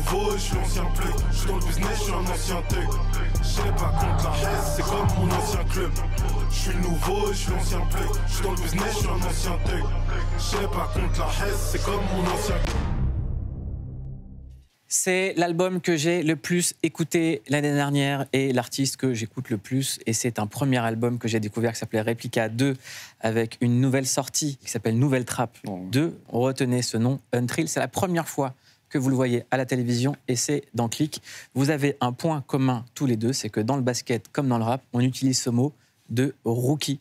nouveau, je suis l'ancien plug. Je suis dans le business, je suis un ancien thug. J'ai pas contre la haine, c'est comme mon ancien club. Je suis nouveau, je suis l'ancien plug. Je suis dans le business, je suis un ancien thug. J'ai pas contre la haine, c'est comme mon ancien club. C'est l'album que j'ai le plus écouté l'année dernière et l'artiste que j'écoute le plus. Et c'est un premier album que j'ai découvert qui s'appelait Replica 2 avec une nouvelle sortie qui s'appelle Nouvelle Trappe 2. Retenez ce nom, Untrill. C'est la première fois que vous le voyez à la télévision et c'est dans Click. Vous avez un point commun tous les deux, c'est que dans le basket comme dans le rap, on utilise ce mot de rookie.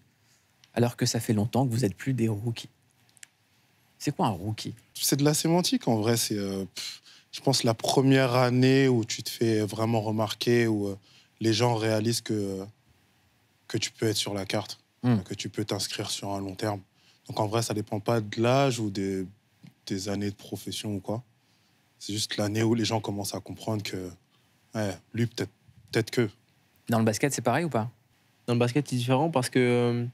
Alors que ça fait longtemps que vous n'êtes plus des rookies. C'est quoi un rookie? C'est de la sémantique en vrai, c'est... Je pense la première année où tu te fais vraiment remarquer, où les gens réalisent que tu peux être sur la carte, que tu peux t'inscrire sur un long terme. Donc en vrai, ça ne dépend pas de l'âge ou des années de profession ou quoi. C'est juste l'année où les gens commencent à comprendre que lui, peut-être que. Dans le basket, c'est pareil ou pas? Dans le basket, c'est différent parce que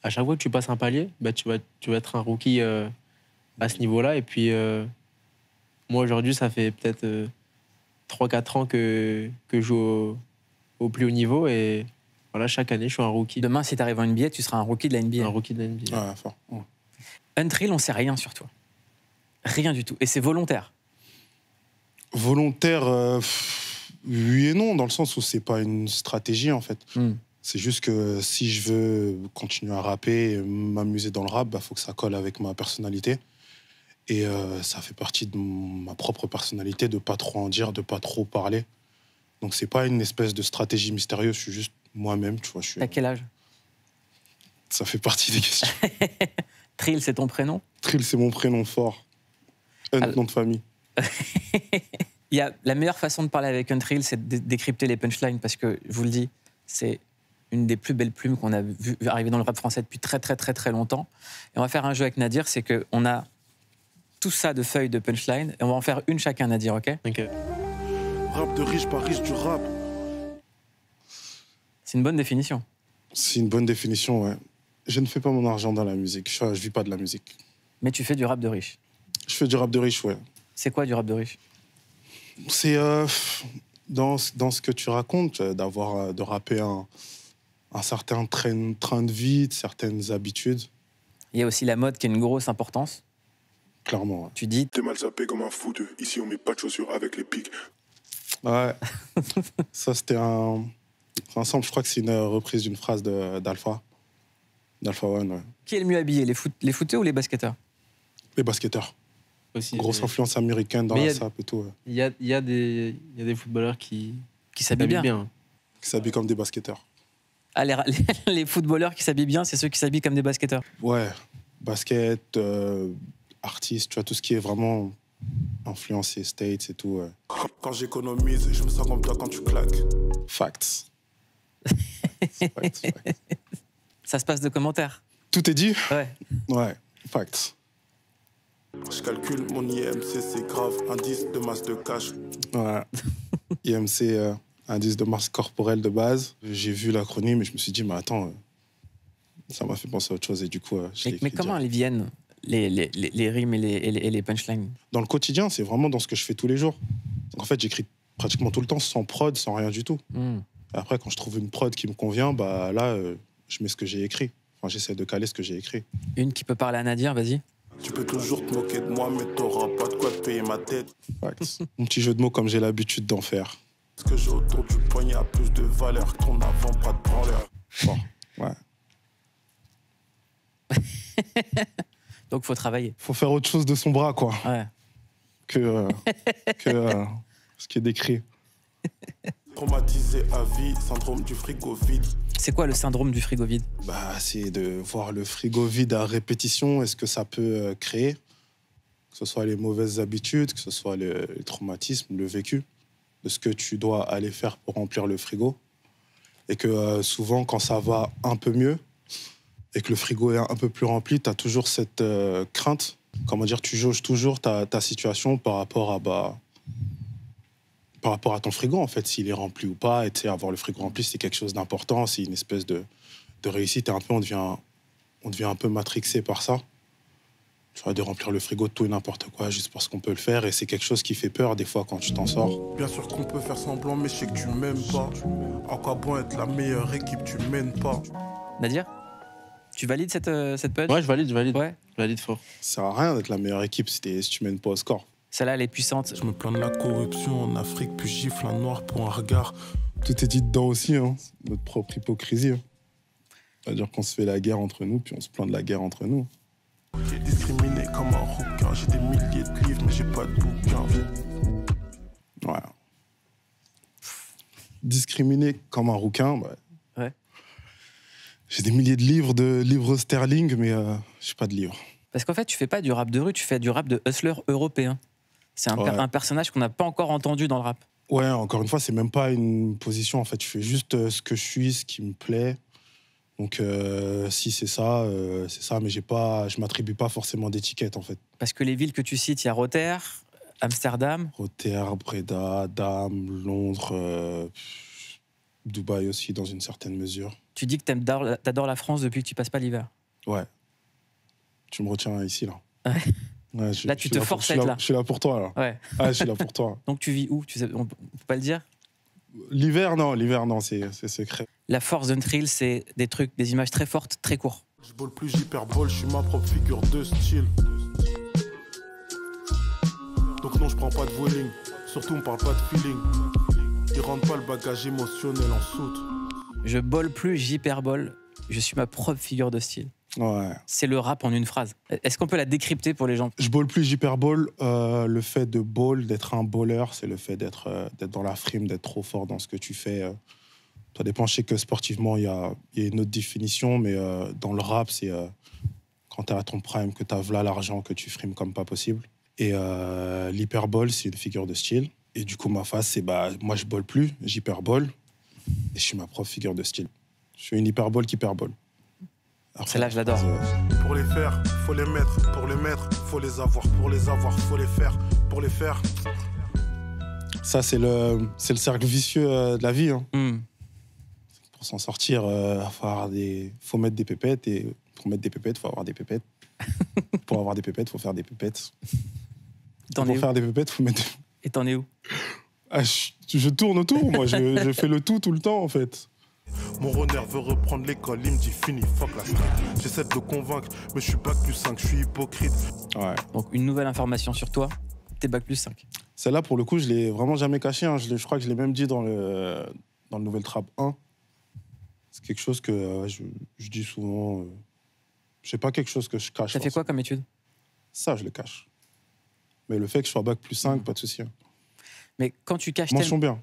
à chaque fois que tu passes un palier, bah, tu vas être un rookie à ce niveau-là. Et puis... moi, aujourd'hui, ça fait peut-être 3-4 ans que je joue au plus haut niveau. Et voilà, chaque année, je suis un rookie. Demain, si tu arrives en NBA, tu seras un rookie de la NBA. Un rookie de la NBA. Ah, fort. Ouais. Untrill, on ne sait rien sur toi. Rien du tout. Et c'est volontaire. Volontaire, oui et non, dans le sens où c'est pas une stratégie, en fait. C'est juste que si je veux continuer à rapper et m'amuser dans le rap, faut que ça colle avec ma personnalité. Et ça fait partie de ma propre personnalité de pas trop en dire, de pas trop parler. Donc c'est pas une espèce de stratégie mystérieuse, je suis juste moi-même, tu vois. T'as quel âge? Ça fait partie des questions. Trill, c'est ton prénom? Trill, c'est mon prénom fort. Nom de famille. La meilleure façon de parler avec Untrill, c'est de décrypter les punchlines, parce que, je vous le dis, c'est une des plus belles plumes qu'on a vu arriver dans le rap français depuis très, très, très, très longtemps. Et on va faire un jeu avec Nadir, c'est qu'on a tout ça de feuilles de punchline, et on va en faire une chacun, Nadir, ok? Rap de riche, pas riche du rap. C'est une bonne définition. C'est une bonne définition, ouais. Je ne fais pas mon argent dans la musique, je vis pas de la musique. Mais tu fais du rap de riche? Je fais du rap de riche, ouais. C'est quoi du rap de riche? C'est dans ce que tu racontes, de rapper un certain train de vie, certaines habitudes. Il y a aussi la mode qui a une grosse importance. Clairement, ouais. Tu dis... T'es mal sapé comme un foot, ici on met pas de chaussures avec les pics. Ouais. Ça, c'était un sample, je crois que c'est une reprise d'une phrase d'Alpha. D'Alpha One, ouais. Qui est le mieux habillé, les footeux ou les basketteurs? Les basketteurs. Aussi, grosse influence américaine dans la sape et tout. Ouais. Il y a des footballeurs qui s'habillent bien. Qui s'habillent comme des basketteurs. Ah, les footballeurs qui s'habillent bien, c'est ceux qui s'habillent comme des basketteurs? Ouais. Basket, artistes, tu vois, tout ce qui est vraiment influencé, States et tout. Ouais. Quand j'économise, je me sens comme toi quand tu claques. Facts. Facts. Ça se passe de commentaires. Tout est dit? Ouais. Ouais, facts. Je calcule mon IMC, c'est grave, indice de masse de cash. Ouais. IMC, indice de masse corporelle de base. J'ai vu l'acronyme et je me suis dit, mais attends, ça m'a fait penser à autre chose et du coup, je l'ai écrit. Mais comment elles viennent, les rimes et les punchlines? Dans le quotidien, c'est vraiment dans ce que je fais tous les jours. Donc, en fait, j'écris pratiquement tout le temps sans prod, sans rien du tout. Après, quand je trouve une prod qui me convient, là, je mets ce que j'ai écrit. Enfin, j'essaie de caler ce que j'ai écrit. Une qui peut parler à Nadir, vas-y. Tu peux toujours te moquer de moi, mais t'auras pas de quoi te payer ma tête. Facts. Mon petit jeu de mots comme j'ai l'habitude d'en faire. Ce que j'ai autour du poignet a plus de valeur que ton avant-bras de branleur. Bon, ouais. Donc, faut travailler. Faut faire autre chose de son bras, quoi. Ouais. Que ce qui est décrit. Traumatisé à vie, syndrome du frigo vide. C'est quoi le syndrome du frigo vide? C'est de voir le frigo vide à répétition et ce que ça peut créer. Que ce soit les mauvaises habitudes, que ce soit les traumatismes, le vécu, de ce que tu dois aller faire pour remplir le frigo. Et que souvent, quand ça va un peu mieux et que le frigo est un peu plus rempli, tu as toujours cette crainte. Comment dire, tu jauges toujours ta situation par rapport à ton frigo, en fait, s'il est rempli ou pas. Et avoir le frigo rempli, c'est quelque chose d'important, c'est une espèce de réussite. Et on devient un peu matrixé par ça. Tu vas de remplir le frigo de tout et n'importe quoi juste parce qu'on peut le faire. Et c'est quelque chose qui fait peur des fois quand tu t'en sors. Bien sûr qu'on peut faire semblant, mais je sais que tu m'aimes pas. À quoi bon être la meilleure équipe, tu mènes pas. Nadir, tu valides cette punch? Ouais, je valide. Ouais. Je valide fort. Ça sert à rien d'être la meilleure équipe si tu mènes pas au score. Celle-là, elle est puissante. Je me plains de la corruption en Afrique, puis gifle un noir pour un regard. Tout est dit dedans aussi, hein. Notre propre hypocrisie. Hein. C'est-à-dire qu'on se fait la guerre entre nous, puis on se plaint de la guerre entre nous. J'ai discriminé comme un rouquin. J'ai des milliers de livres, mais j'ai pas de bouquins. Ouais. Discriminé comme un rouquin, bah. Ouais. J'ai des milliers de livres sterling, mais j'ai pas de livres. Parce qu'en fait, tu fais pas du rap de rue, tu fais du rap de hustler européen. C'est un personnage qu'on n'a pas encore entendu dans le rap. Ouais, encore une fois, c'est même pas une position. En fait, je fais juste ce que je suis, ce qui me plaît. Donc, si c'est ça, mais je m'attribue pas forcément d'étiquette, en fait. Parce que les villes que tu cites, il y a Rotterdam, Amsterdam. Rotterdam, Breda, Dame, Londres, Dubaï aussi, dans une certaine mesure. Tu dis que t'adores la France depuis que tu passes pas l'hiver. Ouais. Tu me retiens ici, là. Ouais. Ouais, Là, tu te forces à être là. Je suis là pour toi, là. Ouais. Ouais, je suis là pour toi. Donc tu vis où? On peut pas le dire? L'hiver, non, c'est secret. La force d'un thrill, c'est des images très fortes, très courtes. Je bol plus, j'hyperbole, je suis ma propre figure de style. Donc non, je prends pas de voling. Surtout, on parle pas de feeling. Ils rendent pas le bagage émotionnel en soute. Je bole plus, j'hyperbole. Je suis ma propre figure de style. Ouais. C'est le rap en une phrase. Est-ce qu'on peut la décrypter pour les gens? Je ball plus, j'hyperbole. Le fait de ball, d'être un bowler, c'est le fait d'être dans la frime, d'être trop fort dans ce que tu fais. Ça dépend, je sais que sportivement, il y a une autre définition, mais dans le rap, c'est quand tu es à ton prime, que tu as là l'argent, que tu frimes comme pas possible. Et l'hyperbole, c'est une figure de style. Et du coup, ma phase, c'est moi, je ball plus, j'hyperbole. Et je suis ma propre figure de style. Je suis une hyperbole qui hyperbole. Celle-là, je l'adore. Pour les faire, faut les mettre. Pour les mettre, faut les avoir. Pour les avoir, faut les faire. Pour les faire. Ça, c'est le cercle vicieux de la vie. Hein. Pour s'en sortir, faut mettre des pépettes. Et pour mettre des pépettes, faut avoir des pépettes. Pour avoir des pépettes, faut faire des pépettes. Pour faire des pépettes, faut mettre... Et t'en es où? Je tourne autour, moi. Je fais le tout le temps, en fait. Mon runner veut reprendre l'école, il me dit fini, fuck la street. J'essaie de le convaincre, mais je suis bac plus 5, je suis hypocrite. Ouais. Donc une nouvelle information sur toi, t'es bac plus 5. Celle-là, pour le coup, je l'ai vraiment jamais cachée. Hein. Je crois que je l'ai même dit dans le Nouvel Trap 1. C'est quelque chose que je dis souvent. C'est pas quelque chose que je cache. T'as fait quoi comme étude? Ça, je le cache. Mais le fait que je sois bac plus 5, pas de souci. Hein. Mais quand tu caches bien.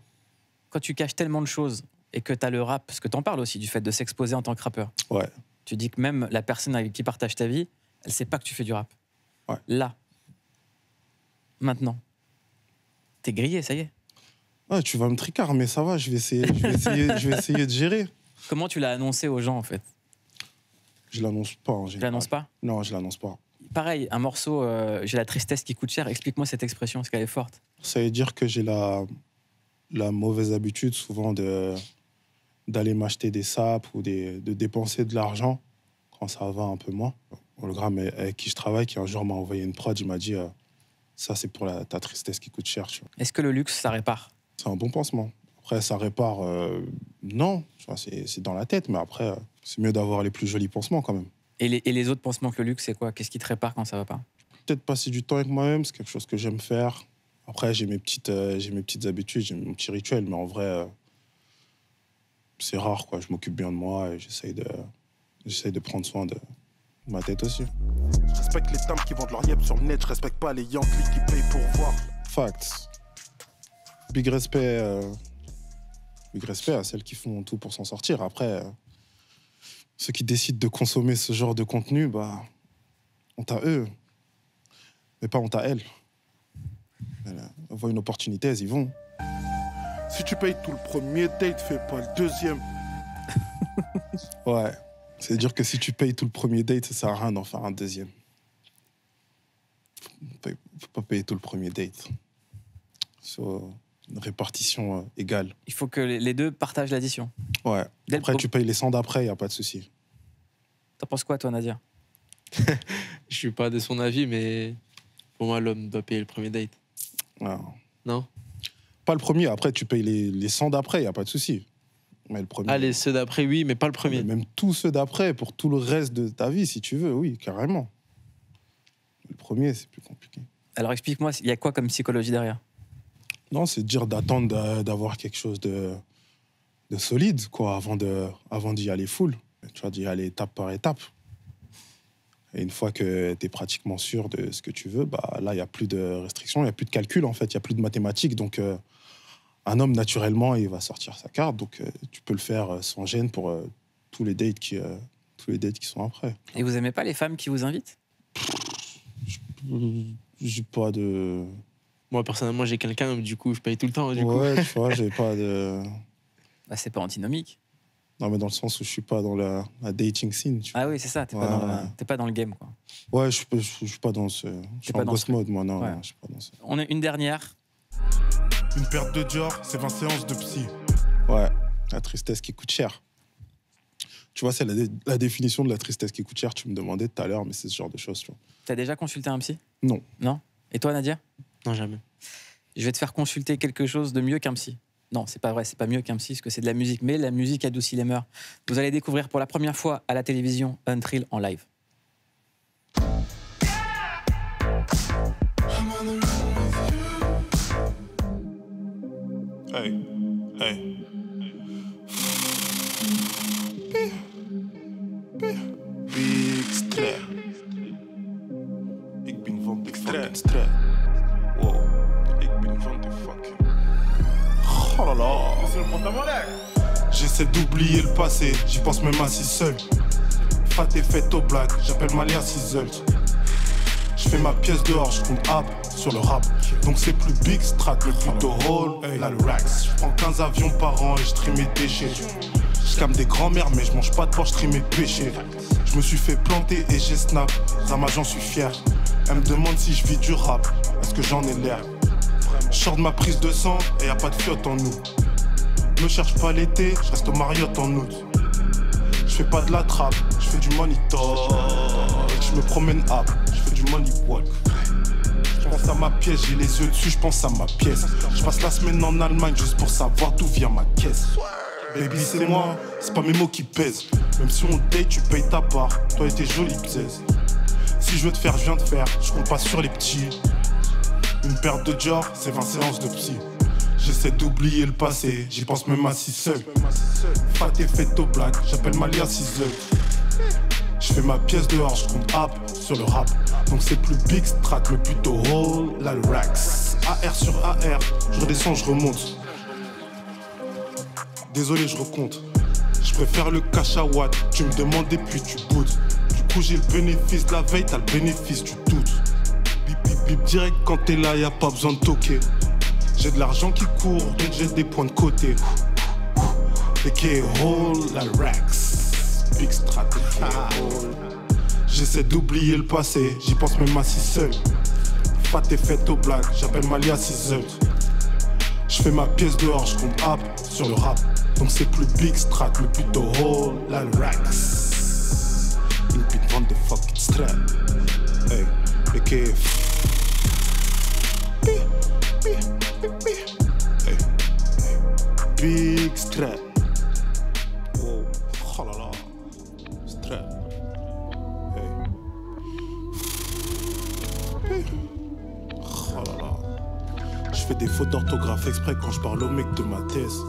Quand tu caches tellement de choses et que t'as le rap, parce que t'en parles aussi du fait de s'exposer en tant que rappeur. Ouais. Tu dis que même la personne avec qui partage ta vie, elle sait pas que tu fais du rap. Ouais. Là, maintenant, t'es grillé, ça y est. Ouais, tu vas me tricard, mais ça va, je vais essayer de gérer. Comment tu l'as annoncé aux gens, en fait? Je l'annonce pas, en général. Tu l'annonces pas? Non, je l'annonce pas. Pareil, un morceau, j'ai la tristesse qui coûte cher. Explique-moi cette expression, parce qu'elle est forte. Ça veut dire que j'ai la mauvaise habitude, souvent, d'aller m'acheter des sapes ou de dépenser de l'argent quand ça va un peu moins. Le gars avec qui je travaille, qui un jour m'a envoyé une prod, il m'a dit ça, c'est pour ta tristesse qui coûte cher. Est-ce que le luxe, ça répare? C'est un bon pansement. Après, ça répare, non, c'est dans la tête, mais après, c'est mieux d'avoir les plus jolis pansements quand même. Et les autres pansements que le luxe, c'est quoi? Qu'est-ce qui te répare quand ça va pas? Peut-être passer du temps avec moi-même, c'est quelque chose que j'aime faire. Après, j'ai mes petites habitudes, j'ai mon petit rituel, mais en vrai, c'est rare, quoi. Je m'occupe bien de moi et j'essaye de prendre soin de ma tête aussi. Je respecte les dames qui vendent leur yep sur le net, je respecte pas les Yankees qui payent pour voir. Facts. Big respect à celles qui font tout pour s'en sortir. Après, ceux qui décident de consommer ce genre de contenu, honte à eux, mais pas honte à elles. Elles voient une opportunité, elles y vont. Si tu payes tout le premier date, fais pas le deuxième. Ouais. C'est-à-dire que si tu payes tout le premier date, ça sert à rien d'en faire un deuxième. Faut pas payer tout le premier date. Sur une répartition égale. Il faut que les deux partagent l'addition. Ouais. Après, tu payes les 100 d'après, y a pas de souci. T'en penses quoi, toi, Nadir? Je suis pas de son avis, mais pour moi, l'homme doit payer le premier date. Ah. Non? Pas le premier, après tu payes les 100 d'après, il n'y a pas de souci. Mais le premier. Ah, ceux d'après, oui, mais pas le premier. Même tous ceux d'après, pour tout le reste de ta vie, si tu veux, oui, carrément. Le premier, c'est plus compliqué. Alors explique-moi, il y a quoi comme psychologie derrière? Non, c'est dire d'attendre d'avoir quelque chose de solide, quoi, avant d'y aller full. Tu vois, d'y aller étape par étape. Et une fois que tu es pratiquement sûr de ce que tu veux, bah, là, il n'y a plus de restrictions, il n'y a plus de calcul, en fait, il n'y a plus de mathématiques. Donc, un homme, naturellement, il va sortir sa carte. Donc, tu peux le faire sans gêne pour tous les dates qui sont après. Et vous aimez pas les femmes qui vous invitent? J'ai pas de... Moi, personnellement, j'ai quelqu'un, du coup, je paye tout le temps. Du coup. Ouais, tu vois, j'ai pas de... Bah, c'est pas antinomique. Non, mais dans le sens où je suis pas dans la dating scene. Tu vois. Ah oui, c'est ça, t'es pas dans le game, quoi. Ouais, je suis pas dans ce... Je suis en boss mode, moi, non, Ouais. non, je suis pas dans ce... On a une dernière. Une paire de Dior, c'est 20 séances de psy. Ouais, la tristesse qui coûte cher. Tu vois, c'est la définition de la tristesse qui coûte cher. Tu me demandais tout à l'heure, mais c'est ce genre de choses, tu vois. T'as déjà consulté un psy? Non. Non? Et toi, Nadia? Non, jamais. Je vais te faire consulter quelque chose de mieux qu'un psy. Non, c'est pas vrai, c'est pas mieux qu'un psy, parce que c'est de la musique, mais la musique adoucit les mœurs. Vous allez découvrir pour la première fois à la télévision Untrill en live. Hey, hey. Big stress. Ik ben van de fucking stress. Wow, ik ben van de fucking... Oh là là. J'essaie d'oublier le passé, j'y pense même assis seul. Fat et fête au black, j'appelle Malia Sizzle. Je fais ma pièce dehors, je compte app sur le rap. Donc c'est plus big strat, mais plutôt hall, là le rax. Je prends 15 avions par an et je trie mes déchets. Je calme des grands-mères, mais je mange pas de porc, je trie mes péchés. Je me suis fait planter et j'ai snap, Zama j'en suis fier. Elle me demande si je vis du rap, est-ce que j'en ai l'air? Je sors de ma prise de sang et y a pas de fiotte en nous. Ne cherche pas l'été, je reste au Marriott en août. Je fais pas de la trappe, je fais du money talk. Je me promène up, je fais du money walk. Je pense à ma pièce, j'ai les yeux dessus, je pense à ma pièce. Je passe la semaine en Allemagne juste pour savoir d'où vient ma caisse. Baby c'est moi, c'est pas mes mots qui pèsent. Même si on date, tu payes ta part, toi et tes jolies bzaises. Si je veux te faire, je viens de faire, je compte pas sur les petits. Une paire de Dior, c'est 20 séances de psy. J'essaie d'oublier le passé, j'y pense même assis seul. Fat et fête au black, j'appelle Malia Sizzle. Je fais ma pièce dehors, je compte app sur le rap. Donc c'est plus big strat, mais plutôt hall, là le rax. AR sur AR, je redescends, je remonte. Désolé, je recompte. Je préfère le cash à watt, tu me demandes et puis tu boudes. Du coup j'ai le bénéfice de la veille, t'as le bénéfice du doute. Bip bip bip direct quand t'es là, y'a pas besoin de toquer. J'ai de l'argent qui court, donc j'ai des points de côté. A.K.A. Hall, la Rex. Big strat, A.K.A. Hall. J'essaie d'oublier le passé, j'y pense même assis seul. Fat et fête au black, j'appelle Malia Sizzle. Je fais ma pièce dehors, je compte app sur le rap. Donc c'est plus big strat, mais plutôt Hall, la Rex. Une pute vente de fucking strat. Hey, A.K.A. Hey. Big strap. Oh, oh là là. Strap. Hey. Oh là là. Je fais des fautes d'orthographe exprès quand je parle au mec de ma thèse.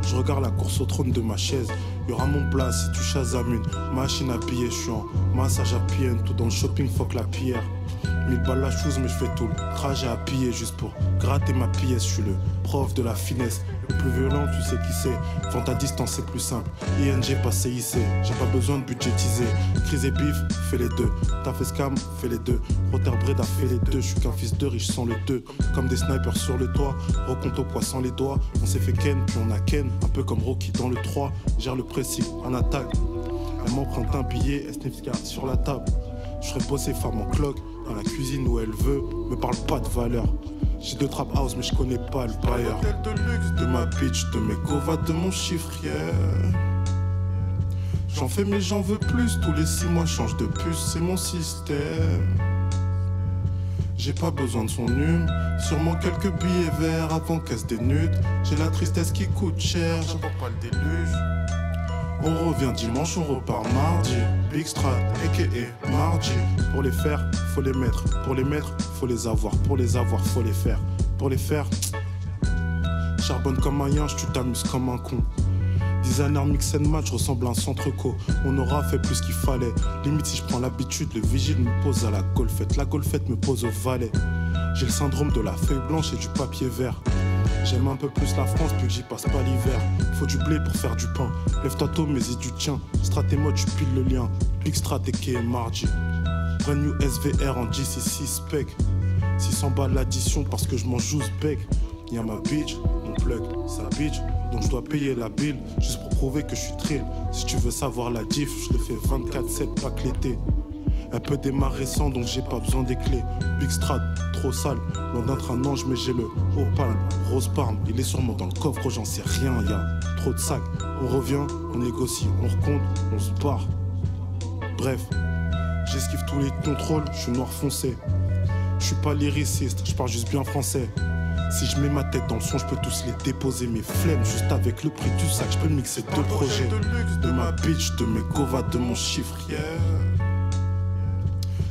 Je regarde la course au trône de ma chaise. Y'aura mon plat si tu chasames une machine à piller. Je suis en massage à pied, tout dans le shopping, fuck la pierre. 1000 balles la chose, mais je fais tout le trajet à piller juste pour gratter ma pièce. Je suis le prof de la finesse, le plus violent, tu sais qui c'est. Vente à distance, c'est plus simple. ING, pas CIC, j'ai pas besoin de budgétiser. Crise et bif, fais les deux. T'as fait scam, fais les deux. Rotterdam a fait les deux. Je suis qu'un fils de riche sans le deux. Comme des snipers sur le toit, recompte au poids sans les doigts. On s'est fait ken, puis on a ken. Un peu comme Rocky dans le 3. Gère le pressing, en attaque. Elle m'emprunte un billet, elle sniff sur la table. Je ferais bosser femme en cloque. Dans la cuisine où elle veut, me parle pas de valeur. J'ai 2 trap house mais je connais pas le bailleur. De luxe, de ma bitch, de mes covas, de mon chiffrier. J'en fais mais j'en veux plus, tous les 6 mois change de puce, c'est mon système. J'ai pas besoin de son hume, sûrement quelques billets verts avant qu'elle se dénude. J'ai la tristesse qui coûte cher, j'attends pas le déluge. On revient dimanche, on repart mardi. Big Strat, a.k.a. Mardi. Pour les faire, faut les mettre. Pour les mettre, faut les avoir. Pour les avoir, faut les faire. Pour les faire, charbonne comme un yinche, tu t'amuses comme un con. Designer mix and match ressemble à un centre-co. On aura fait plus qu'il fallait. Limite si je prends l'habitude, le vigile me pose à la golfette. La golfette me pose au valet. J'ai le syndrome de la feuille blanche et du papier vert. J'aime un peu plus la France plus que j'y passe pas l'hiver. Faut du blé pour faire du pain. Lève-toi tôt mais y du tien. Strat et moi tu piles le lien. Big Strat et Mardi. Brand new SVR en GC6 spec. 600 balles l'addition parce que je m'en joue bec. Y'a ma bitch, mon plug, sa bitch. Donc je dois payer la bille juste pour prouver que je suis trill. Si tu veux savoir la diff, je le fais 24/7 pas que l'été. Un peu démarré sans donc j'ai pas besoin des clés. Big Strat, trop sale, loin d'être un ange mais j'ai le haut palme, rose palme. Il est sûrement dans le coffre, j'en sais rien, y'a trop de sacs. On revient, on négocie, on recompte, on se barre. Bref, j'esquive tous les contrôles, je suis noir foncé. Je suis pas lyriciste, je parle juste bien français. Si je mets ma tête dans le son, je peux tous les déposer. Mes flemmes, juste avec le prix du sac, je peux mixer deux projets. De ma bitch, de mes govas, de mon chiffre, yeah.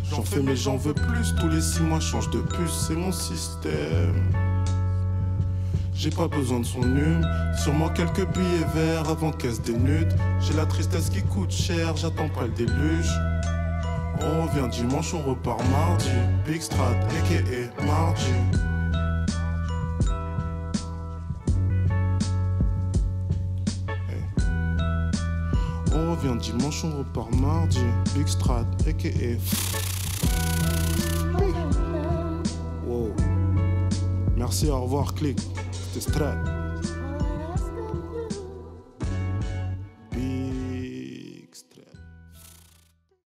J'en fais mais j'en veux plus, tous les 6 mois change de puce, c'est mon système. J'ai pas besoin de son hume, sûrement quelques billets verts avant qu'elle se dénude. J'ai la tristesse qui coûte cher, j'attends pas le déluge. On revient dimanche, on repart mardi. Big Strat, a.k.a. Mardi. On revient dimanche, on repart mardi. Big Strat, a.k.a. Wow. Merci, au revoir, click. C'était Strat. Big Strat.